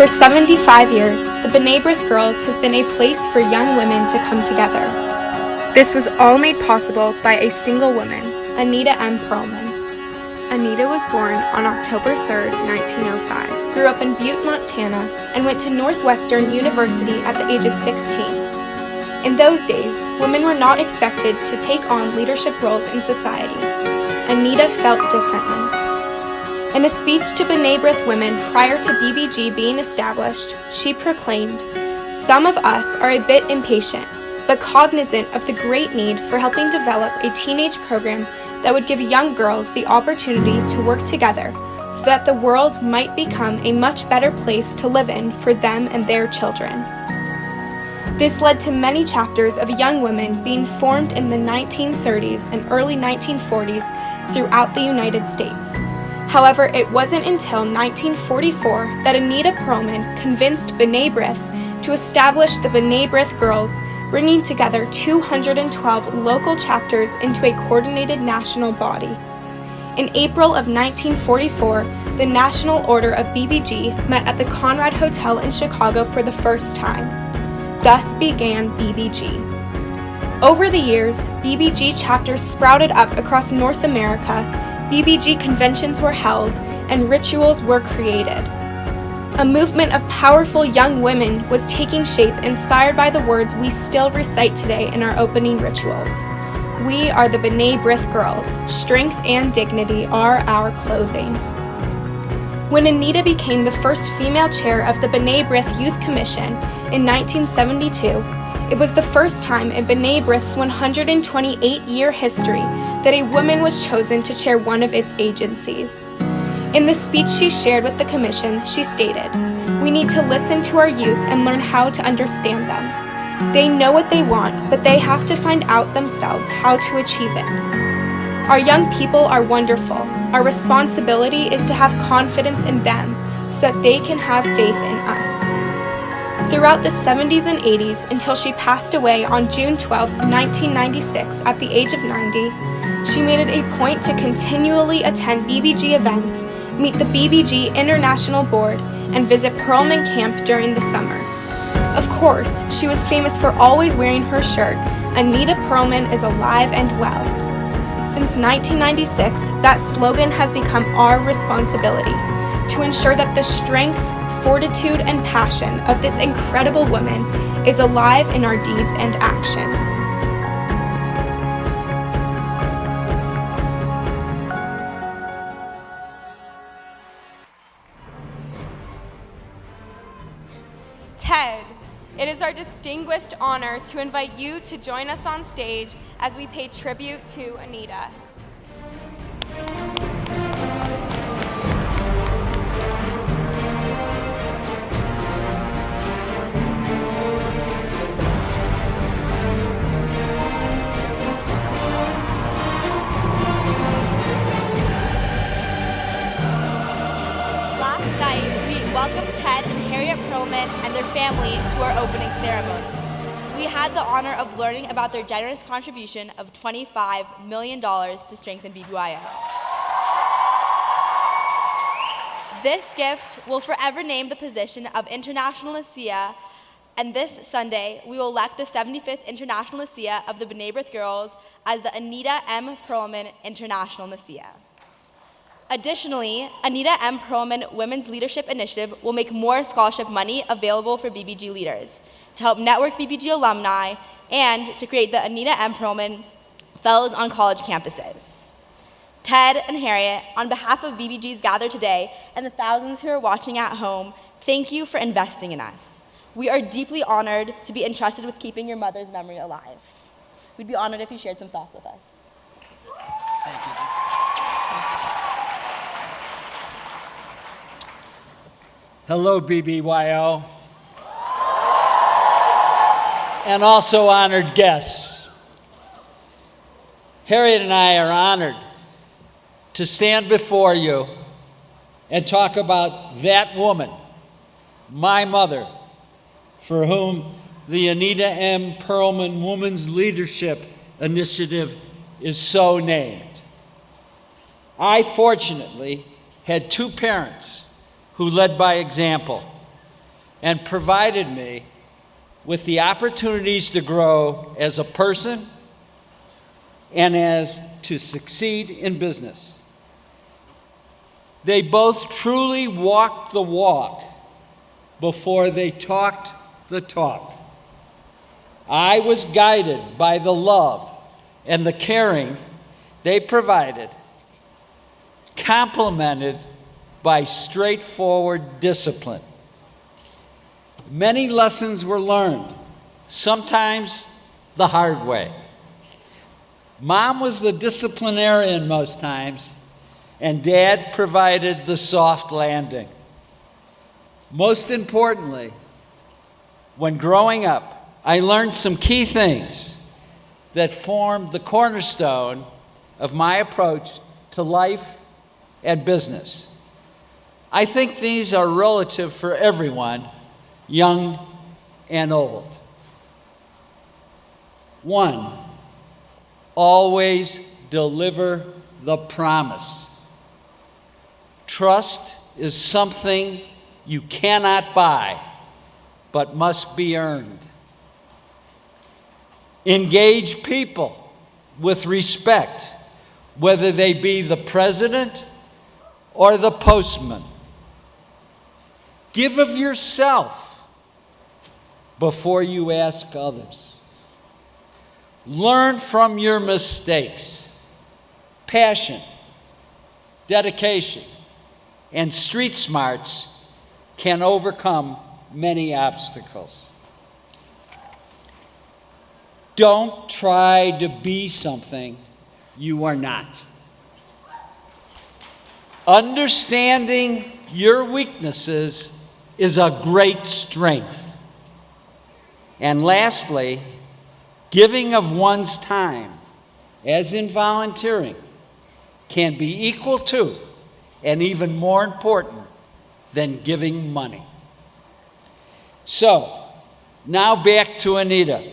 For 75 years, the B'nai B'rith Girls has been a place for young women to come together. This was all made possible by a single woman, Anita M. Perlman. Anita was born on October 3, 1905, grew up in Butte, Montana, and went to Northwestern University at the age of 16. In those days, women were not expected to take on leadership roles in society. Anita felt differently. In a speech to B'nai B'rith women prior to BBG being established, she proclaimed, "Some of us are a bit impatient, but cognizant of the great need for helping develop a teenage program that would give young girls the opportunity to work together so that the world might become a much better place to live in for them and their children." This led to many chapters of young women being formed in the 1930s and early 1940s throughout the United States. However, it wasn't until 1944 that Anita Perlman convinced B'nai B'rith to establish the B'nai B'rith Girls, bringing together 212 local chapters into a coordinated national body. In April of 1944, the National Order of BBG met at the Conrad Hotel in Chicago for the first time. Thus began BBG. Over the years, BBG chapters sprouted up across North America, BBG conventions were held, and rituals were created. A movement of powerful young women was taking shape, inspired by the words we still recite today in our opening rituals. We are the B'nai B'rith Girls. Strength and dignity are our clothing. When Anita became the first female chair of the B'nai B'rith Youth Commission in 1972, it was the first time in B'nai B'rith's 128-year history that a woman was chosen to chair one of its agencies. In the speech she shared with the commission, she stated, "We need to listen to our youth and learn how to understand them. They know what they want, but they have to find out themselves how to achieve it. Our young people are wonderful. Our responsibility is to have confidence in them so that they can have faith in us." Throughout the 70s and 80s until she passed away on June 12, 1996 at the age of 90, she made it a point to continually attend BBG events, meet the BBG International Board, and visit Perlman Camp during the summer. Of course, she was famous for always wearing her shirt, "Anita Perlman is alive and well." Since 1996, that slogan has become our responsibility to ensure that the strength, fortitude, and passion of this incredible woman is alive in our deeds and action. Ted, it is our distinguished honor to invite you to join us on stage as we pay tribute to Anita. Last night, we welcomed Ted and Harriette Perlman and their family to our opening ceremony. We had the honor of learning about their generous contribution of $25 million to strengthen BBYO. This gift will forever name the position of International Nasia, and this Sunday, we will elect the 75th International Nasia of the B'nai B'rith Girls as the Anita M. Perlman International Nasia. Additionally, Anita M. Perlman Women's Leadership Initiative will make more scholarship money available for BBG leaders to help network BBG alumni and to create the Anita M. Perlman Fellows on college campuses. Ted and Harriette, on behalf of BBG's gathered today and the thousands who are watching at home, thank you for investing in us. We are deeply honored to be entrusted with keeping your mother's memory alive. We'd be honored if you shared some thoughts with us. Thank you. Hello, BBYO, and also honored guests. Harriette and I are honored to stand before you and talk about that woman, my mother, for whom the Anita M. Perlman Women's Leadership Initiative is so named. I fortunately had two parents who led by example. and provided me with the opportunities to grow as a person and as to succeed in business. They both truly walked the walk before they talked the talk. I was guided by the love and the caring they provided, complemented by straightforward discipline. Many lessons were learned, sometimes the hard way. Mom was the disciplinarian most times, and Dad provided the soft landing. Most importantly, when growing up, I learned some key things that formed the cornerstone of my approach to life and business. I think these are relative for everyone, young and old. 1, always deliver the promise. Trust is something you cannot buy, but must be earned. Engage people with respect, whether they be the president or the postman. Give of yourself before you ask others. Learn from your mistakes. Passion, dedication, and street smarts can overcome many obstacles. Don't try to be something you are not. Understanding your weaknesses is a great strength. And lastly, giving of one's time, as in volunteering, can be equal to and even more important than giving money. So, now back to Anita.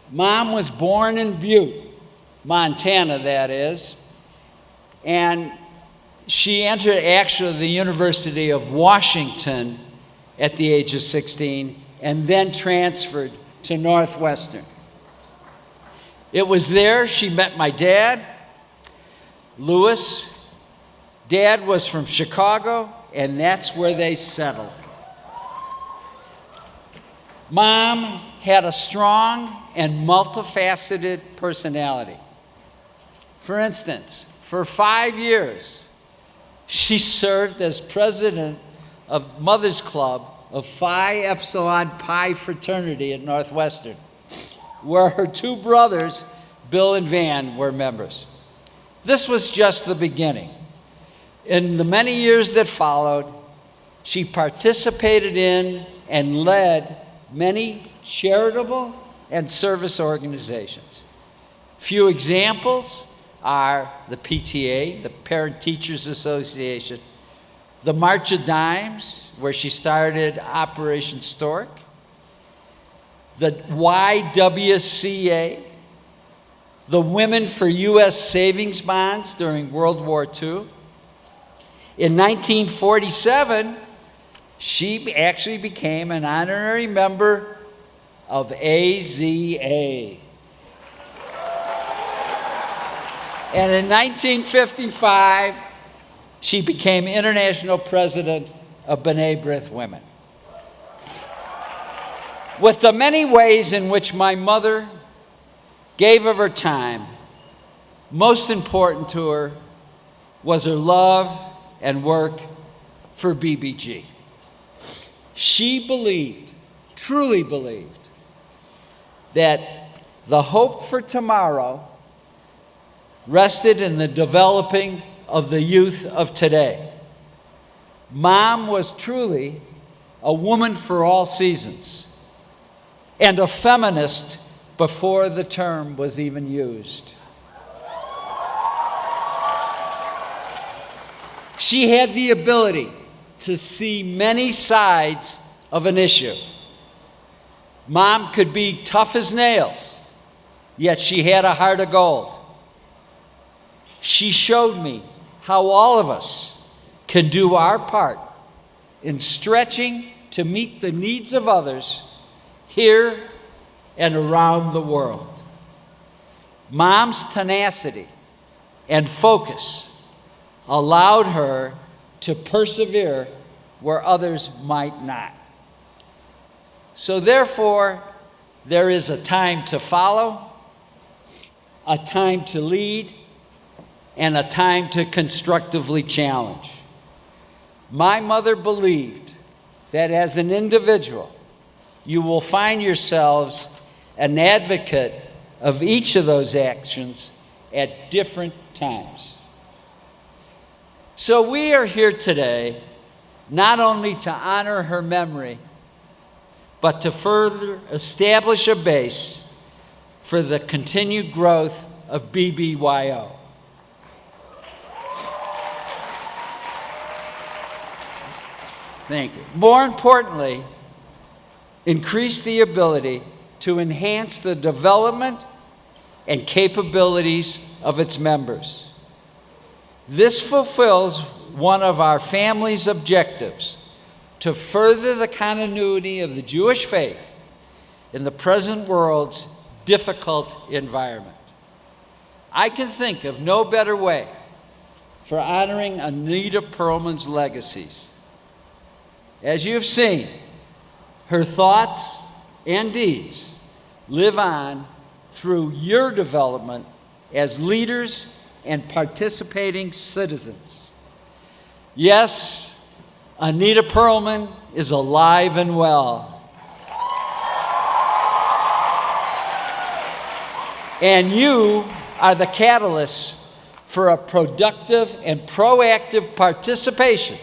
Mom was born in Butte, Montana, that is, and she entered actually the University of Washington at the age of 16 and then transferred to Northwestern. It was there she met my dad, Lewis. Dad was from Chicago, and that's where they settled. Mom had a strong and multifaceted personality. For instance, for 5 years, she served as president of Mother's Club of Phi Epsilon Pi fraternity at Northwestern, where her 2 brothers, Bill and Van, were members. This was just the beginning. In the many years that followed, she participated in and led many charitable and service organizations. Few examples are the PTA, the Parent Teachers Association, the March of Dimes, where she started Operation Stork, the YWCA, the Women for U.S. Savings Bonds during World War II. In 1947, she actually became an honorary member of AZA. And in 1955, she became international president of B'nai B'rith Women. With the many ways in which my mother gave of her time, most important to her was her love and work for BBG. She believed, truly believed, that the hope for tomorrow rested in the developing of the youth of today. Mom was truly a woman for all seasons and a feminist before the term was even used. She had the ability to see many sides of an issue. Mom could be tough as nails, yet she had a heart of gold. She showed me how all of us can do our part in stretching to meet the needs of others here and around the world. Mom's tenacity and focus allowed her to persevere where others might not. So therefore, there is a time to follow, a time to lead, and a time to constructively challenge. My mother believed that as an individual, you will find yourselves an advocate of each of those actions at different times. So we are here today not only to honor her memory, but to further establish a base for the continued growth of BBYO. Thank you. More importantly, increase the ability to enhance the development and capabilities of its members. This fulfills one of our family's objectives, to further the continuity of the Jewish faith in the present world's difficult environment. I can think of no better way for honoring Anita Perlman's legacies. As you've seen, her thoughts and deeds live on through your development as leaders and participating citizens. Yes, Anita Perlman is alive and well. And you are the catalyst for a productive and proactive participation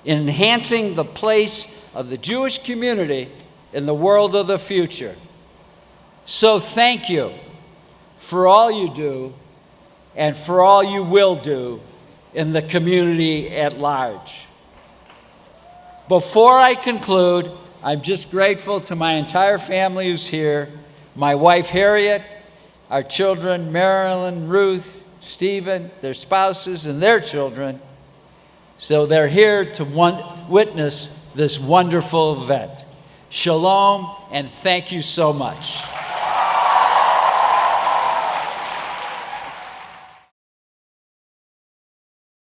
in enhancing the place of the Jewish community in the world of the future. So thank you for all you do and for all you will do in the community at large. Before I conclude, I'm just grateful to my entire family who's here, my wife Harriette, our children Marilyn, Ruth, Stephen, their spouses, and their children. So they're here to witness this wonderful event. Shalom, and thank you so much.